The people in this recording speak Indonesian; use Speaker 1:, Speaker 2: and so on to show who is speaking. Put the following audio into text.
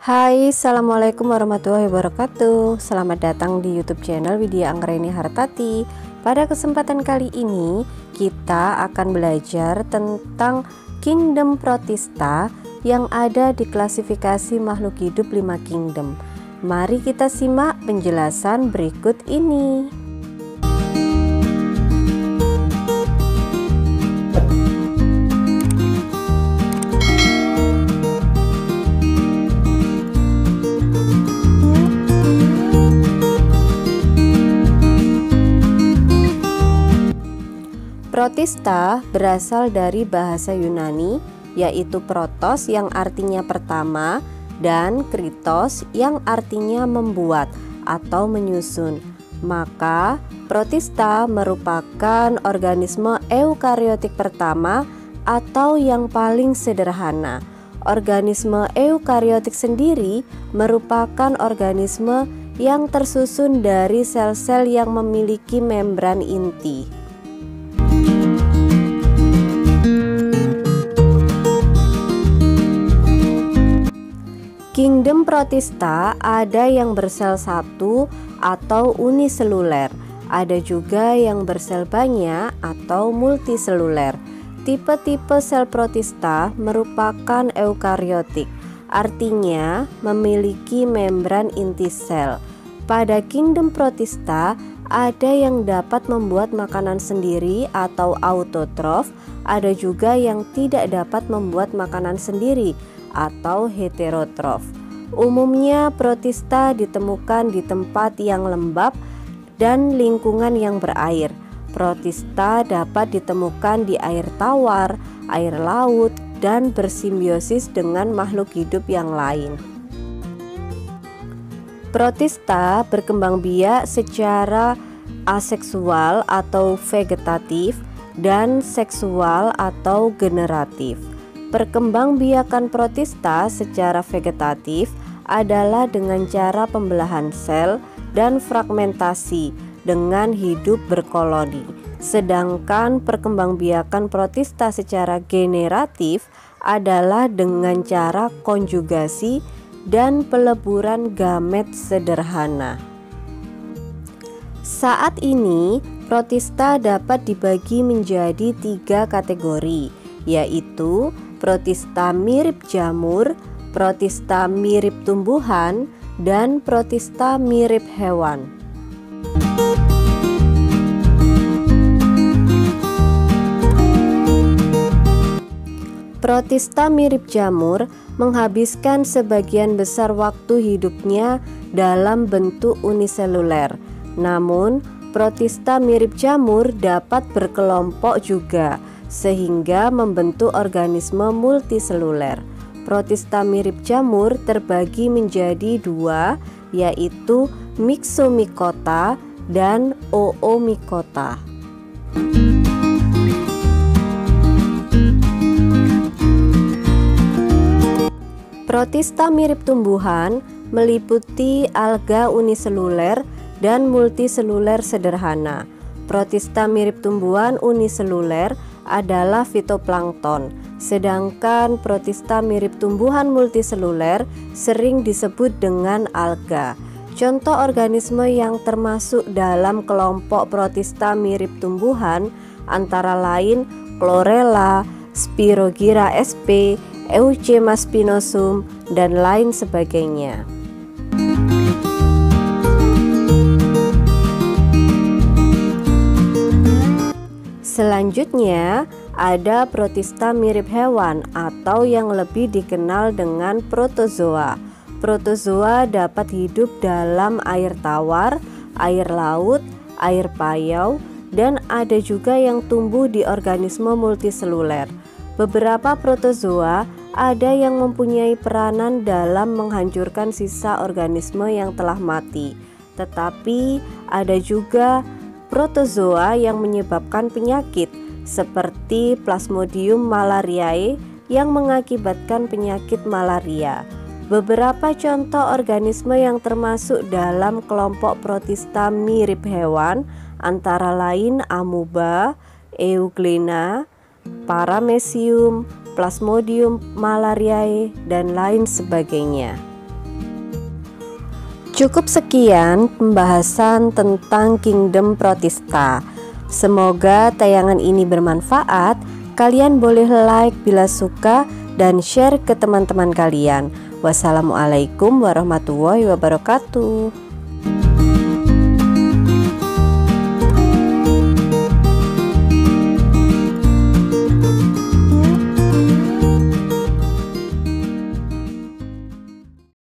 Speaker 1: Hai, assalamualaikum warahmatullahi wabarakatuh. Selamat datang di YouTube channel Widya Anggraini Hartati. Pada kesempatan kali ini kita akan belajar tentang Kingdom Protista yang ada di klasifikasi makhluk hidup 5 kingdom. Mari kita simak penjelasan berikut ini. Protista berasal dari bahasa Yunani, yaitu protos yang artinya pertama dan kritos yang artinya membuat atau menyusun. Maka protista merupakan organisme eukariotik pertama atau yang paling sederhana. Organisme eukariotik sendiri merupakan organisme yang tersusun dari sel-sel yang memiliki membran inti. Kingdom Protista ada yang bersel satu atau uniseluler, ada juga yang bersel banyak atau multiseluler. Tipe-tipe sel protista merupakan eukariotik, artinya memiliki membran inti sel. Pada Kingdom Protista ada yang dapat membuat makanan sendiri atau autotrof, ada juga yang tidak dapat membuat makanan sendiri atau heterotrof. Umumnya protista ditemukan di tempat yang lembab dan lingkungan yang berair. Protista dapat ditemukan di air tawar, air laut, dan bersimbiosis dengan makhluk hidup yang lain. Protista berkembang biak secara aseksual atau vegetatif dan seksual atau generatif. Perkembangbiakan protista secara vegetatif adalah dengan cara pembelahan sel dan fragmentasi dengan hidup berkoloni. Sedangkan perkembangbiakan protista secara generatif adalah dengan cara konjugasi dan peleburan gamet sederhana. Saat ini, protista dapat dibagi menjadi 3 kategori, yaitu protista mirip jamur, protista mirip tumbuhan, dan protista mirip hewan. Protista mirip jamur menghabiskan sebagian besar waktu hidupnya dalam bentuk uniseluler. Namun, protista mirip jamur dapat berkelompok juga, sehingga membentuk organisme multiseluler. Protista mirip jamur terbagi menjadi 2, yaitu Myxomycota dan Oomycota. Protista mirip tumbuhan meliputi alga uniseluler dan multiseluler sederhana. Protista mirip tumbuhan uniseluler adalah fitoplankton, sedangkan protista mirip tumbuhan multiseluler sering disebut dengan alga. Contoh organisme yang termasuk dalam kelompok protista mirip tumbuhan antara lain Chlorella, Spirogyra sp, Eucema spinosum, dan lain sebagainya. Selanjutnya ada protista mirip hewan atau yang lebih dikenal dengan protozoa. Protozoa dapat hidup dalam air tawar, air laut, air payau, dan ada juga yang tumbuh di organisme multiseluler. Beberapa protozoa ada yang mempunyai peranan dalam menghancurkan sisa organisme yang telah mati, tetapi ada juga protozoa yang menyebabkan penyakit seperti Plasmodium malariae yang mengakibatkan penyakit malaria. Beberapa contoh organisme yang termasuk dalam kelompok protista mirip hewan antara lain amuba, Euglena, Paramecium, Plasmodium malariae, dan lain sebagainya. Cukup sekian pembahasan tentang Kingdom Protista. Semoga tayangan ini bermanfaat. Kalian boleh like bila suka dan share ke teman-teman kalian. Wassalamualaikum warahmatullahi wabarakatuh.